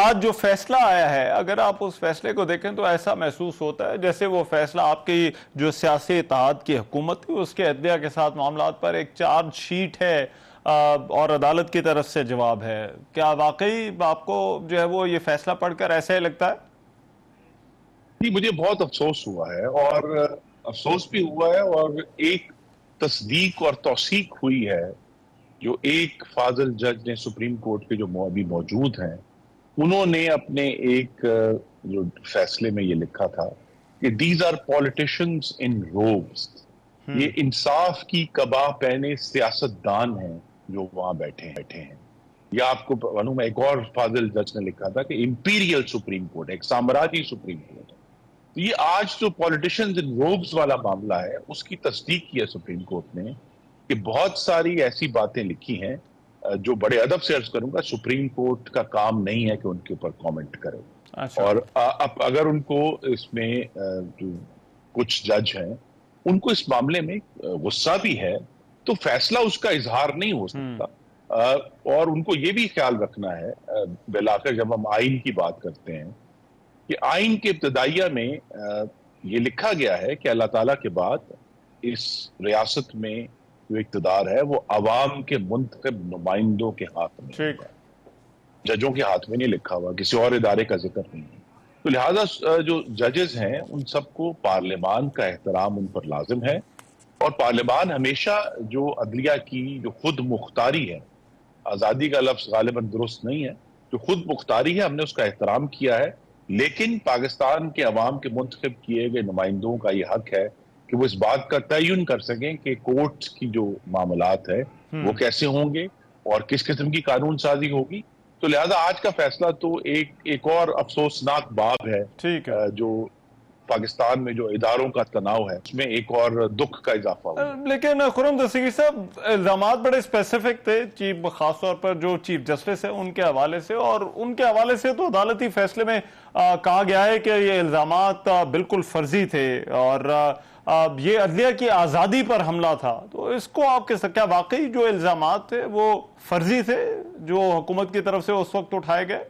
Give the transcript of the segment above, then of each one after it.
آج جو فیصلہ آیا ہے، اگر آپ اس فیصلے کو دیکھیں تو ایسا محسوس ہوتا ہے جیسے وہ فیصلہ آپ کی جو سیاسی اتحاد کی حکومت تھی اس کے عدلیہ کے ساتھ معاملات پر ایک چارج شیٹ ہے اور عدالت کی طرف سے جواب ہے۔ کیا واقعی آپ کو جو ہے وہ یہ فیصلہ پڑھ کر ایسا ہی لگتا ہے؟ جی، مجھے بہت افسوس ہوا ہے، اور افسوس بھی ہوا ہے، اور ایک تصدیق اور توثیق ہوئی ہے جو ایک فاضل جج نے سپریم کورٹ کے جو ابھی موجود ہیں، انہوں نے اپنے ایک جو فیصلے میں یہ لکھا تھا کہ دیز آر پولیٹیشنز ان روبس، یہ انصاف کی کبا پہنے سیاست دان ہیں جو وہاں بیٹھے ہیں۔ یا آپ کو معلوم ہے ایک اور فاضل جج نے لکھا تھا کہ امپیریل سپریم کورٹ، ایک سامراجی سپریم کورٹ ہے۔ تو یہ آج جو پولیٹیشنز ان روبس والا معاملہ ہے اس کی تصدیق کی ہے سپریم کورٹ نے، کہ بہت ساری ایسی باتیں لکھی ہیں جو بڑے ادب سے عرض کروں گا سپریم کورٹ کا کام نہیں ہے کہ ان کے اوپر کامنٹ کرے۔ اور اب اگر ان کو اس میں جو کچھ جج ہیں ان کو اس معاملے میں غصہ بھی ہے تو فیصلہ اس کا اظہار نہیں ہو سکتا، اور ان کو یہ بھی خیال رکھنا ہے بالآخر جب ہم آئین کی بات کرتے ہیں کہ آئین کے ابتدائیہ میں یہ لکھا گیا ہے کہ اللہ تعالیٰ کے بعد اس ریاست میں جو اقتدار ہے وہ عوام کے منتخب نمائندوں کے ہاتھ میں ہے، ججوں کے ہاتھ میں نہیں لکھا ہوا، کسی اور ادارے کا ذکر نہیں ہے۔ تو لہٰذا جو ججز ہیں ان سب کو پارلیمان کا احترام ان پر لازم ہے، اور پارلیمان ہمیشہ جو عدلیہ کی جو خود مختاری ہے، آزادی کا لفظ غالباً درست نہیں ہے، جو خود مختاری ہے ہم نے اس کا احترام کیا ہے، لیکن پاکستان کے عوام کے منتخب کیے گئے نمائندوں کا یہ حق ہے کہ وہ اس بات کا تعین کر سکیں کہ کورٹ کی جو معاملات ہے وہ کیسے ہوں گے اور کس قسم کی قانون سازی ہوگی۔ تو لہذا آج کا فیصلہ تو ایک اور افسوسناک باب ہے جو پاکستان میں جو اداروں کا تناؤ ہے اس میں ایک اور دکھ کا اضافہ ہوا۔ لیکن خرم دستگیر صاحب، الزامات بڑے اسپیسیفک تھے، خاص طور پر جو چیف جسٹس ہیں ان کے حوالے سے، اور ان کے حوالے سے تو عدالتی فیصلے میں کہا گیا ہے کہ یہ الزامات بالکل فرضی تھے اور یہ عدلیہ کی آزادی پر حملہ تھا۔ تو اس کو آپ کیا واقعی جو الزامات تھے وہ فرضی تھے جو حکومت کی طرف سے اس وقت اٹھائے گئے؟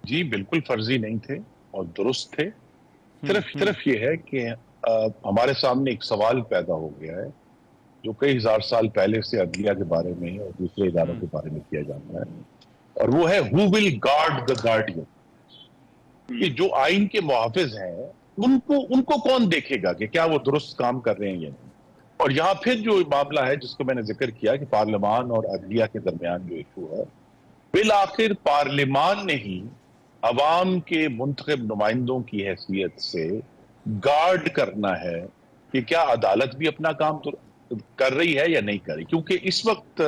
جی بالکل فرضی نہیں تھے اور درست تھے۔ صرف یہ ہے کہ ہمارے سامنے ایک سوال پیدا ہو گیا ہے جو کئی ہزار سال پہلے سے عدلیہ کے بارے میں اور دوسرے اداروں کے بارے میں کیا جاتا ہے، اور وہ ہے who will guard the guardian، کہ جو آئین کے محافظ ہیں ان کو کون دیکھے گا کہ کیا وہ درست کام کر رہے ہیں یا نہیں۔ اور یہاں پھر جو معاملہ ہے جس کو میں نے ذکر کیا کہ پارلیمان اور عدلیہ کے درمیان جو ایشو ہے، بالآخر پارلیمان نے ہی عوام کے منتخب نمائندوں کی حیثیت سے گارڈ کرنا ہے کہ کیا عدالت بھی اپنا کام کر رہی ہے یا نہیں کر رہی، کیونکہ اس وقت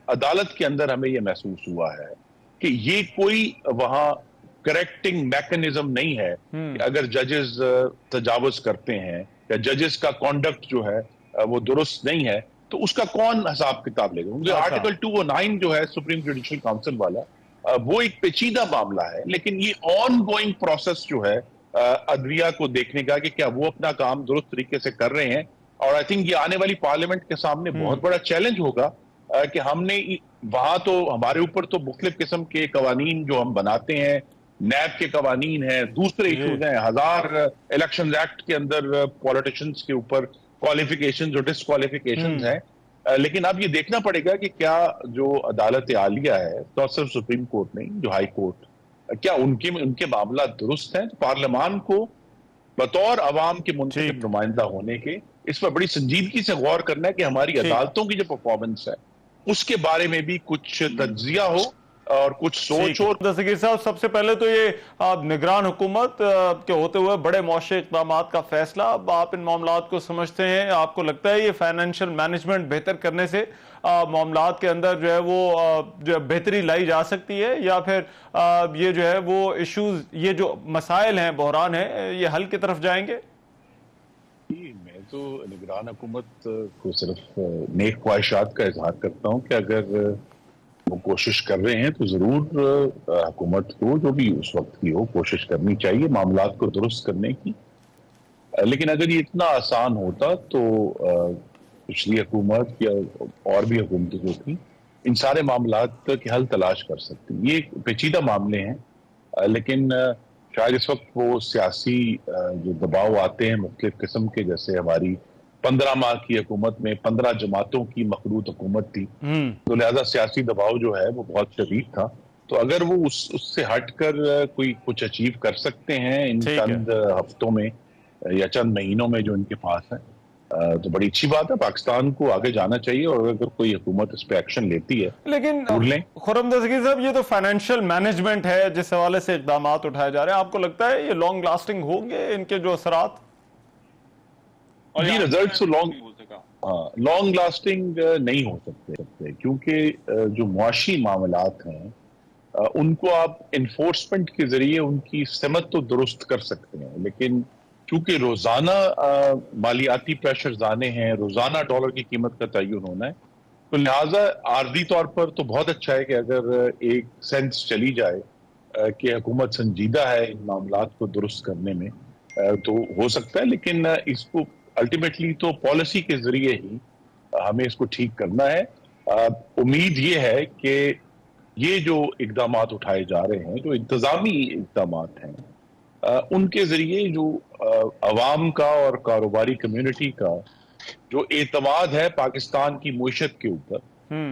عدالت کے اندر ہمیں یہ محسوس ہوا ہے کہ یہ کوئی وہاں کریکٹنگ میکنزم نہیں ہے کہ اگر ججز تجاوز کرتے ہیں یا ججز کا کانڈکٹ جو ہے وہ درست نہیں ہے تو اس کا کون حساب کتاب لے گا، کیونکہ آرٹیکل 209 جو ہے سپریم جوڈیشل کاؤنسل والا وہ ایک پیچیدہ معاملہ ہے، لیکن یہ آن گوئنگ پروسیس جو ہے عدلیہ کو دیکھنے کا کہ کیا وہ اپنا کام درست طریقے سے کر رہے ہیں۔ اور آئی تھنک یہ آنے والی پارلیمنٹ کے سامنے بہت بڑا چیلنج ہوگا کہ ہم نے وہاں تو ہمارے اوپر تو مختلف قسم کے قوانین جو ہم بناتے ہیں، نیب کے قوانین ہیں، دوسرے ایشوز ہیں، ہزار الیکشنز ایکٹ کے اندر پولیٹیشنز کے اوپر کوالیفیکیشنز اور ڈسکوالیفیکیشنز ہیں، لیکن اب یہ دیکھنا پڑے گا کہ کیا جو عدالت عالیہ ہے تو صرف سپریم کورٹ نہیں، جو ہائی کورٹ، کیا ان کے معاملات درست ہیں۔ پارلیمان کو بطور عوام کے منتخب نمائندہ ہونے کے اس پر بڑی سنجیدگی سے غور کرنا ہے کہ ہماری عدالتوں کی جو پرفارمنس ہے اس کے بارے میں بھی کچھ تجزیہ ہو اور کچھ سوچ ہو۔ دستگیر صاحب، سب سے پہلے تو یہ نگران حکومت کے ہوتے ہوئے بڑے معاشی اقدامات کا فیصلہ، اب آپ ان معاملات کو سمجھتے ہیں، آپ کو لگتا ہے یہ فائنینشیل مینجمنٹ بہتر کرنے سے معاملات کے اندر جو ہے وہ بہتری لائی جا سکتی ہے، یا پھر یہ جو ہے وہ ایشوز، یہ جو مسائل ہیں، بحران ہیں، یہ حل کی طرف جائیں گے؟ میں تو نگران حکومت کو صرف نیک خواہشات کا اظہار کرتا ہوں کہ اگر وہ کوشش کر رہے ہیں تو ضرور حکومت کو جو بھی اس وقت کی ہو کوشش کرنی چاہیے معاملات کو درست کرنے کی، لیکن اگر یہ اتنا آسان ہوتا تو پچھلی حکومت یا اور بھی حکومتیں جو تھیں ان سارے معاملات کے حل تلاش کر سکتے ہیں. یہ پیچیدہ معاملے ہیں لیکن شاید اس وقت وہ سیاسی جو دباؤ آتے ہیں مختلف قسم کے, جیسے ہماری 15 ماہ کی حکومت میں 15 جماعتوں کی مخلوط حکومت تھی, تو لہذا سیاسی دباؤ جو ہے وہ بہت شدید تھا. تو اگر وہ اس سے ہٹ کر کوئی کچھ اچیو کر سکتے ہیں ان چند ہفتوں میں یا چند مہینوں میں جو ان کے پاس ہے, تو بڑی اچھی بات ہے. پاکستان کو آگے جانا چاہیے اور اگر کوئی حکومت اس پہ ایکشن لیتی ہے. لیکن خرم دستگیر صاحب, یہ تو فائنینشیل مینجمنٹ ہے جس حوالے سے اقدامات اٹھائے جا رہے ہیں. آپ کو لگتا ہے یہ لانگ لاسٹنگ ہوں گے ان کے جو اثرات؟ جی, رزلٹس لانگ لاسٹنگ نہیں ہو سکتے کیونکہ جو معاشی معاملات ہیں ان کو آپ انفورسمنٹ کے ذریعے ان کی سمت تو درست کر سکتے ہیں, لیکن چونکہ روزانہ مالیاتی پریشرز آنے ہیں, روزانہ ڈالر کی قیمت کا تعین ہونا ہے, تو لہٰذا عارضی طور پر تو بہت اچھا ہے کہ اگر ایک سینس چلی جائے کہ حکومت سنجیدہ ہے ان معاملات کو درست کرنے میں, تو ہو سکتا ہے. لیکن اس کو الٹیمیٹلی تو پالیسی کے ذریعے ہی ہمیں اس کو ٹھیک کرنا ہے. امید یہ ہے کہ یہ جو اقدامات اٹھائے جا رہے ہیں, جو انتظامی اقدامات ہیں, ان کے ذریعے جو عوام کا اور کاروباری کمیونٹی کا جو اعتماد ہے پاکستان کی معیشت کے اوپر,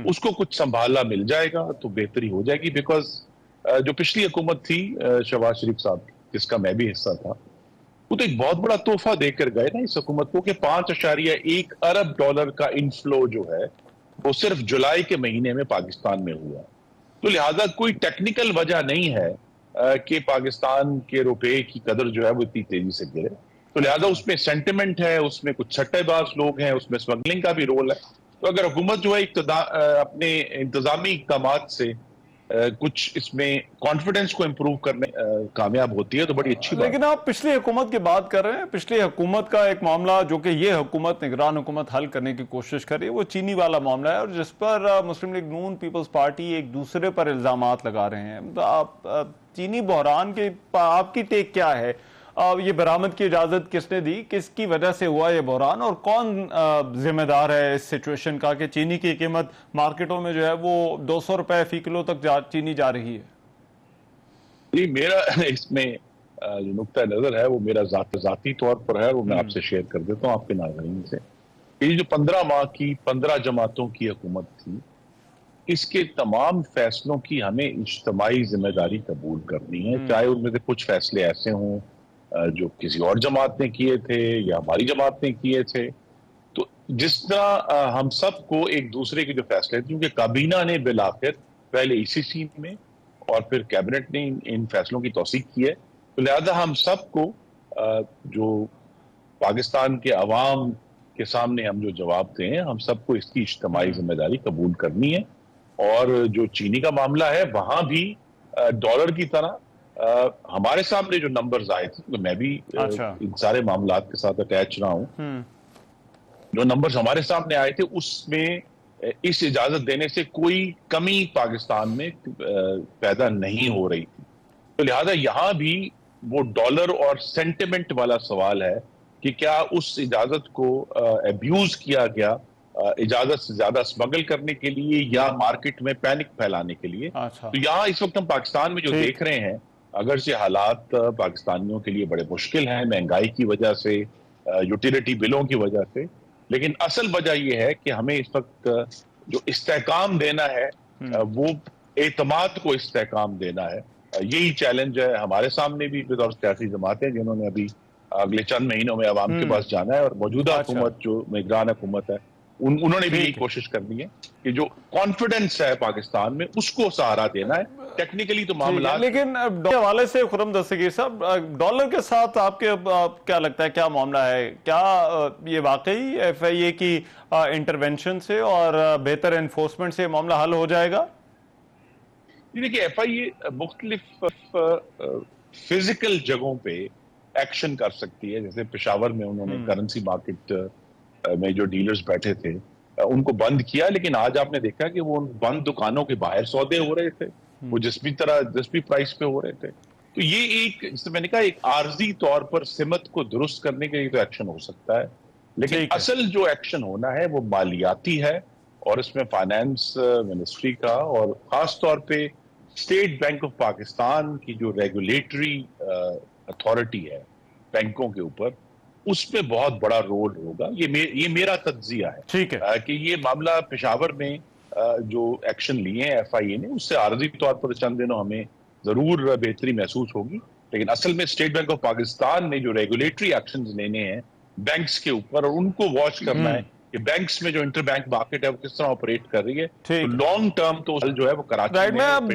اس کو کچھ سنبھالا مل جائے گا تو بہتری ہو جائے گی. بیکاز جو پچھلی حکومت تھی شہباز شریف صاحب کی, جس کا میں بھی حصہ تھا, وہ تو ایک بہت بڑا تحفہ دے کر گئے نا اس حکومت کو کہ 5.1 ارب ڈالر کا انفلو جو ہے وہ صرف جولائی کے مہینے میں پاکستان میں ہوا. تو لہٰذا کوئی ٹیکنیکل وجہ نہیں ہے کہ پاکستان کے روپے کی قدر جو ہے وہ اتنی تیزی سے گرے. تو لہٰذا اس میں سینٹیمنٹ ہے, اس میں کچھ سٹے باز لوگ ہیں, اس میں اسمگلنگ کا بھی رول ہے. تو اگر حکومت جو ہے اپنے انتظامی اقدامات سے کچھ اس میں کانفیڈنس کو امپروو کرنے کامیاب ہوتی ہے تو بڑی اچھی بات. لیکن آپ پچھلی حکومت کی بات کر رہے ہیں. پچھلی حکومت کا ایک معاملہ جو کہ یہ حکومت نگران حکومت حل کرنے کی کوشش کر رہی ہے, وہ چینی والا معاملہ ہے, اور جس پر مسلم لیگ نون پیپلز پارٹی ایک دوسرے پر الزامات لگا رہے ہیں. آپ چینی بحران کے آپ کی ٹیک کیا ہے؟ یہ برآمد کی اجازت کس نے دی, کس کی وجہ سے ہوا یہ بحران, اور کون ذمہ دار ہے اس سچویشن کا کہ چینی کی قیمت مارکیٹوں میں جو ہے وہ 200 روپے فی کلو تک چینی جا رہی ہے؟ جی, میرا اس میں جو نقطہ نظر ہے وہ میرا ذاتی طور پر ہے, وہ میں آپ سے شیئر کر دیتا ہوں آپ کے ناظرین سے. یہ جو 15 ماہ کی 15 جماعتوں کی حکومت تھی, اس کے تمام فیصلوں کی ہمیں اجتماعی ذمہ داری قبول کرنی ہے, چاہے ان میں سے کچھ فیصلے ایسے ہوں جو کسی اور جماعت نے کیے تھے یا ہماری جماعت نے کیے تھے. تو جس طرح ہم سب کو ایک دوسرے کے جو فیصلے تھے, کیونکہ کابینہ نے بالآخر پہلے ECC میں اور پھر کیبنٹ نے ان فیصلوں کی توثیق کی ہے, تو لہذا ہم سب کو جو پاکستان کے عوام کے سامنے ہم جو جواب دیں, ہم سب کو اس کی اجتماعی ذمہ داری قبول کرنی ہے. اور جو چینی کا معاملہ ہے وہاں بھی ڈالر کی طرح ہمارے سامنے جو نمبرز آئے تھے, تو میں بھی ان سارے معاملات کے ساتھ اٹیچ رہا ہوں, جو نمبرز ہمارے سامنے آئے تھے اس میں اس اجازت دینے سے کوئی کمی پاکستان میں پیدا نہیں ہو رہی تھی. تو لہذا یہاں بھی وہ ڈالر اور سینٹیمنٹ والا سوال ہے کہ کیا اس اجازت کو ایبیوز کیا گیا اجازت سے زیادہ اسمگل کرنے کے لیے یا مارکیٹ میں پینک پھیلانے کے لیے. تو یہاں اس وقت ہم پاکستان میں جو دیکھ رہے ہیں, اگرچہ حالات پاکستانیوں کے لیے بڑے مشکل ہیں مہنگائی کی وجہ سے, یوٹیلیٹی بلوں کی وجہ سے, لیکن اصل وجہ یہ ہے کہ ہمیں اس وقت جو استحکام دینا ہے وہ اعتماد کو استحکام دینا ہے. یہی چیلنج ہے ہمارے سامنے بھی بطور سیاسی جماعتیں جنہوں نے ابھی اگلے چند مہینوں میں عوام کے پاس جانا ہے, اور موجودہ حکومت جو نگران حکومت ہے انہوں نے بھی یہی کوشش کرنی ہے کہ جو کانفیڈنس ہے پاکستان میں اس کو سہارا دینا ہے. ٹیکنیکلی تو معاملات, لیکن حوالے سے خرم دستگیر صاحب, ڈالر کے ساتھ آپ کے کیا لگتا ہے کیا معاملہ ہے؟ کیا یہ واقعی FIA کی انٹرونشن سے اور بہتر انفورسمنٹ سے معاملہ حل ہو جائے گا؟ دیکھیے, FIA مختلف فزیکل جگہوں پہ ایکشن کر سکتی ہے. جیسے پشاور میں انہوں نے کرنسی مارکیٹ میں جو ڈیلرز بیٹھے تھے ان کو بند کیا, لیکن آج آپ نے دیکھا کہ وہ بند دکانوں کے باہر سودے ہو رہے تھے, وہ جس بھی پرائس پہ ہو رہے تھے. تو یہ ایک, جس میں نے کہا, ایک عارضی طور پر سمت کو درست کرنے کے لیے تو ایکشن ہو سکتا ہے, لیکن اصل جو ایکشن ہونا ہے وہ مالیاتی ہے, اور اس میں فائنانس منسٹری کا اور خاص طور پہ اسٹیٹ بینک آف پاکستان کی جو ریگولیٹری اتھارٹی ہے بینکوں کے اوپر، اس میں بہت بڑا رول ہوگا. یہ میرا تجزیہ ہے. ٹھیک ہے کہ یہ معاملہ پشاور میں جو ایکشن لیے ہیں ایف آئی اے نے، اس سے عارضی طور پر چند دنوں ہمیں ضرور بہتری محسوس ہوگی، لیکن اصل میں اسٹیٹ بینک آف پاکستان نے جو ریگولیٹری ایکشنز لینے ہیں بینکس کے اوپر، اور ان کو واچ کرنا ہے کہ بینکس میں جو انٹر بینک مارکیٹ ہے وہ کس طرح آپریٹ کر رہی ہے. تو لانگ ٹرم تو جو ہے وہ کراچی رائٹ. میں اب